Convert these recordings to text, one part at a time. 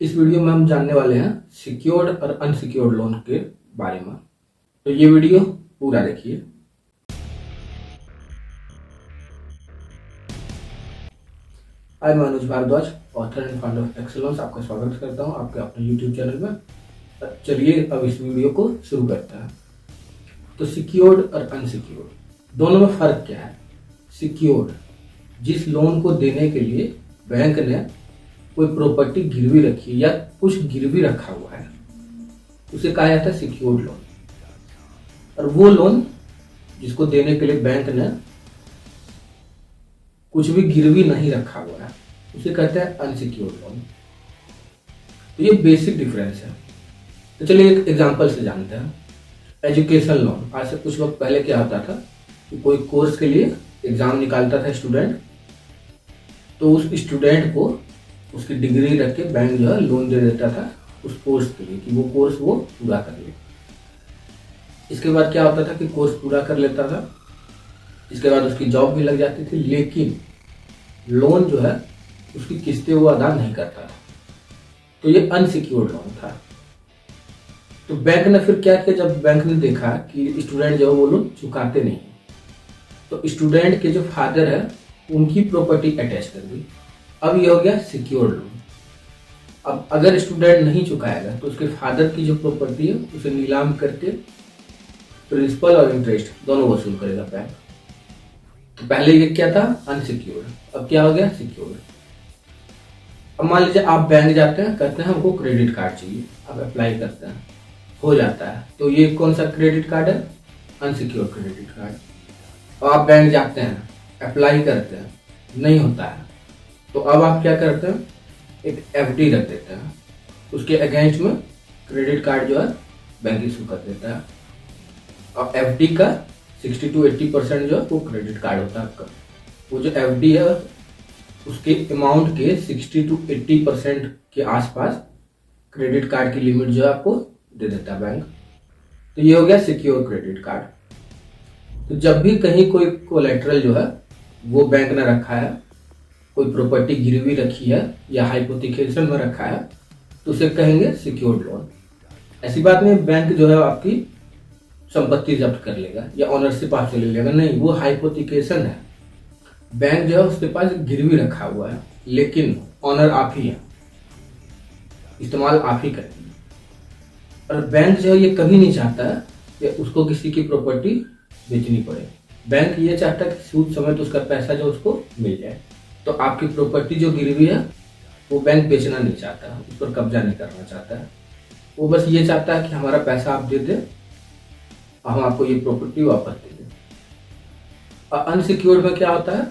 इस वीडियो में हम जानने वाले हैं सिक्योर्ड और अनसिक्योर्ड लोन के बारे में। तो ये वीडियो पूरा देखिए। I am Anuj Bhardwaj, author and founder of excellence. आपका स्वागत करता हूँ आपके अपने यूट्यूब चैनल में। चलिए अब इस वीडियो को शुरू करते हैं। तो सिक्योर्ड और अनसिक्योर्ड दोनों में फर्क क्या है? सिक्योर्ड, जिस लोन को देने के लिए बैंक ने कोई प्रॉपर्टी गिरवी रखी है या कुछ गिरवी रखा हुआ है, उसे कहा जाता है सिक्योर्ड लोन। और वो लोन जिसको देने के लिए बैंक ने कुछ भी गिरवी नहीं रखा हुआ है, उसे कहते हैं अनसिक्योर्ड लोन। तो ये बेसिक डिफरेंस है। तो चलिए एक एग्जांपल से जानते हैं। एजुकेशन लोन, आज से कुछ वक्त पहले क्या होता था कि कोई कोर्स के लिए एग्जाम निकालता था स्टूडेंट, तो उस स्टूडेंट को उसकी डिग्री रख के बैंक जो है लोन दे देता था उस कोर्स के लिए कि वो कोर्स वो पूरा कर ले। इसके बाद क्या होता था कि कोर्स पूरा कर लेता था, इसके बाद उसकी जॉब भी लग जाती थी, लेकिन लोन जो है उसकी किस्तें वो अदा नहीं करता था। तो ये अनसिक्योर्ड लोन था। तो बैंक ने फिर क्या किया, जब बैंक ने देखा कि स्टूडेंट जो है वो लोन चुकाते नहीं, तो स्टूडेंट के जो फादर है उनकी प्रॉपर्टी अटैच कर दी। अब ये हो गया सिक्योर्ड लोन। अब अगर स्टूडेंट नहीं चुकाएगा तो उसके फादर की जो प्रॉपर्टी है उसे नीलाम करके प्रिंसिपल और इंटरेस्ट दोनों वसूल करेगा बैंक। तो पहले ये क्या था? अनसिक्योर्ड। अब क्या हो गया? सिक्योर्ड। अब मान लीजिए आप बैंक जाते हैं, कहते हैं हमको क्रेडिट कार्ड चाहिए, आप अप्लाई करते हैं, हो जाता है। तो ये कौन सा क्रेडिट कार्ड है? Unsecured credit card. और आप बैंक जाते हैं, अप्लाई करते हैं, नहीं होता है, तो अब आप क्या करते हैं? एक एफडी रख देते हैं, उसके अगेंस्ट में क्रेडिट कार्ड जो है बैंक इशू कर देता है। और एफडी का 60 to 80% जो है वो क्रेडिट कार्ड होता है आपका। वो जो एफडी है उसके अमाउंट के 60 to 80% के आसपास क्रेडिट कार्ड की लिमिट जो है आपको दे देता है बैंक। तो ये हो गया सिक्योर क्रेडिट कार्ड। तो जब भी कहीं कोई कोलेटरल जो है वो बैंक ने रखा है, कोई प्रॉपर्टी गिरवी रखी है या हाइपोथिकेशन में रखा है, तो उसे कहेंगे सिक्योर्ड लोन। ऐसी बात नहीं बैंक जो है आपकी संपत्ति जब्त कर लेगा या ऑनरशिप आपसे ले लेगा, नहीं, वो हाइपोथिकेशन है। बैंक जो है उसके पास गिरवी रखा हुआ है, लेकिन ऑनर आप ही है, इस्तेमाल आप ही करेंगे। और बैंक जो है ये कभी नहीं चाहता है कि उसको किसी की प्रॉपर्टी बेचनी पड़े। बैंक ये चाहता है कि सूद समेत उसका पैसा जो उसको मिल जाए। तो आपकी प्रॉपर्टी जो गिरवी है वो बैंक बेचना नहीं चाहता, उस पर कब्जा नहीं करना चाहता है। वो बस ये चाहता है कि हमारा पैसा आप दे दें और हम आपको ये प्रॉपर्टी वापस दे दें। और अनसिक्योर्ड में क्या होता है?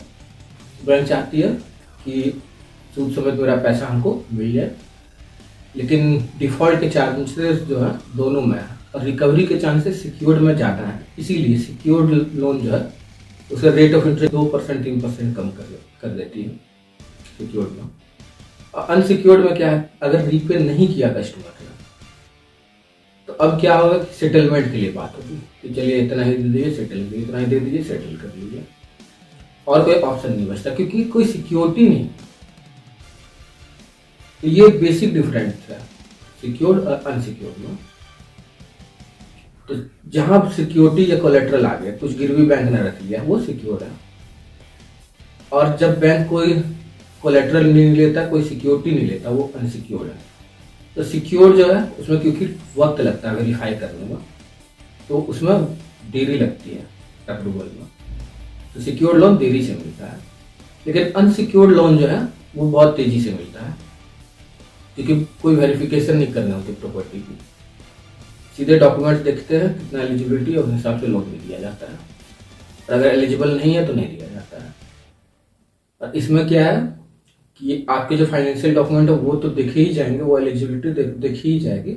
बैंक चाहती है कि सूद समेत मेरा पैसा हमको मिल जाए, लेकिन डिफॉल्ट के चांसेस जो है दोनों में है और रिकवरी के चांसेस सिक्योर्ड में ज़्यादा है। इसीलिए सिक्योर्ड लोन जो है उसका रेट ऑफ इंटरेस्ट 2% 3% कम कर देती है सिक्योर्ड में। और अनसिक्योर्ड में क्या है? अगर रीपे नहीं किया कस्टमर ने, तो अब क्या होगा कि सेटलमेंट के लिए बात होगी कि चलिए इतना ही दे दीजिए, सेटल कीजिए, इतना ही दे दीजिए, सेटल कर लीजिए, और कोई ऑप्शन नहीं बचता क्योंकि कोई सिक्योरिटी नहीं। तो ये बेसिक डिफरेंस है सिक्योर्ड और अनसिक्योर्ड में। तो जहां सिक्योरिटी या कोलेटरल आ गया, कुछ गिरवी बैंक ने रख लिया, वो सिक्योर है। और जब बैंक कोई कोलेटरल नहीं लेता, कोई सिक्योरिटी नहीं लेता, वो अनसिक्योर्ड है। तो सिक्योर जो है उसमें क्योंकि वक्त लगता है वेरीफाई करने में, तो उसमें देरी लगती है अप्रूवल में। तो सिक्योर्ड लोन देरी से मिलता है, लेकिन अनसिक्योर्ड लोन जो है वो बहुत तेजी से मिलता है क्योंकि कोई वेरिफिकेशन नहीं करनी होती प्रॉपर्टी की। सीधे डॉक्यूमेंट्स देखते हैं कितना एलिजिबिलिटी है, उस हिसाब से लोन भी दिया जाता है। और अगर एलिजिबल नहीं है तो नहीं दिया जाता है। और इसमें क्या है कि आपके जो फाइनेंशियल डॉक्यूमेंट है वो तो देखे ही जाएंगे, वो एलिजिबिलिटी देखी ही जाएगी।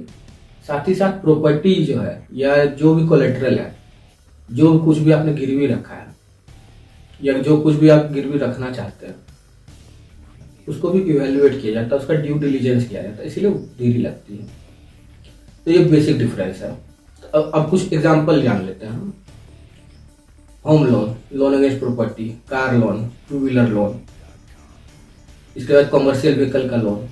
साथ ही साथ प्रॉपर्टी जो है या जो भी कोलेटरल है, जो कुछ भी आपने गिरवी रखा है या जो कुछ भी आप गिरवी रखना चाहते हैं, उसको भी इवेल्युएट किया जाता है, उसका ड्यू डिलीजेंस किया जाता है, इसीलिए देरी लगती है। तो ये बेसिक डिफरेंस है। तो अब कुछ एग्जांपल जान लेते हैं हम। Home loan, loan against property, car loan, two wheeler loan, इसके बाद कमर्शियल व्हीकल का लोन,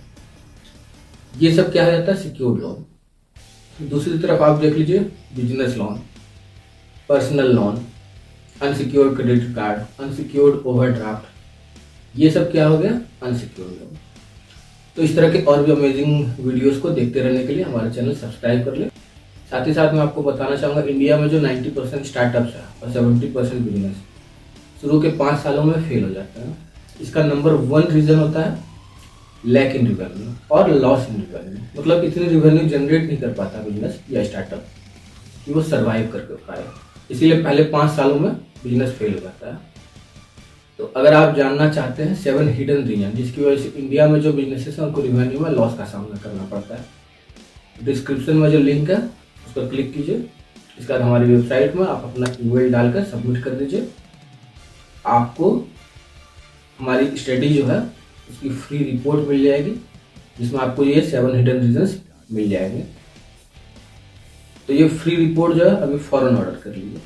ये सब क्या हो जाता है, सिक्योर्ड लोन। दूसरी तरफ आप देख लीजिए business loan, personal loan, unsecured credit card, unsecured overdraft, ये सब क्या हो गया, अनसिक्योर्ड लोन। तो इस तरह के और भी अमेजिंग वीडियोस को देखते रहने के लिए हमारा चैनल सब्सक्राइब कर ले। साथ ही साथ मैं आपको बताना चाहूँगा, इंडिया में जो 90% स्टार्टअप्स है और 70% बिजनेस शुरू के 5 सालों में फेल हो जाता है। इसका नंबर 1 रीज़न होता है लैक इन रिवेन्यू और लॉस इन रिवेन्यू। मतलब इतनी रिवेन्यू जनरेट नहीं कर पाता बिजनेस या स्टार्टअप कि वो सर्वाइव कर पाए, इसीलिए पहले 5 सालों में बिजनेस फेल हो जाता है। तो अगर आप जानना चाहते हैं 7 हिडन रीजन जिसकी वजह से इंडिया में जो बिजनेसेस हैं उनको रिवेन्यू में लॉस का सामना करना पड़ता है, डिस्क्रिप्शन में जो लिंक है उस पर क्लिक कीजिए। इसके बाद हमारी वेबसाइट में आप अपना ईमेल डालकर सबमिट कर दीजिए। आपको हमारी स्टडी जो है उसकी फ्री रिपोर्ट मिल जाएगी, जिसमें आपको ये 7 हिडन रीजंस मिल जाएंगे। तो ये फ्री रिपोर्ट जो है अभी फौरन ऑर्डर कर लीजिए।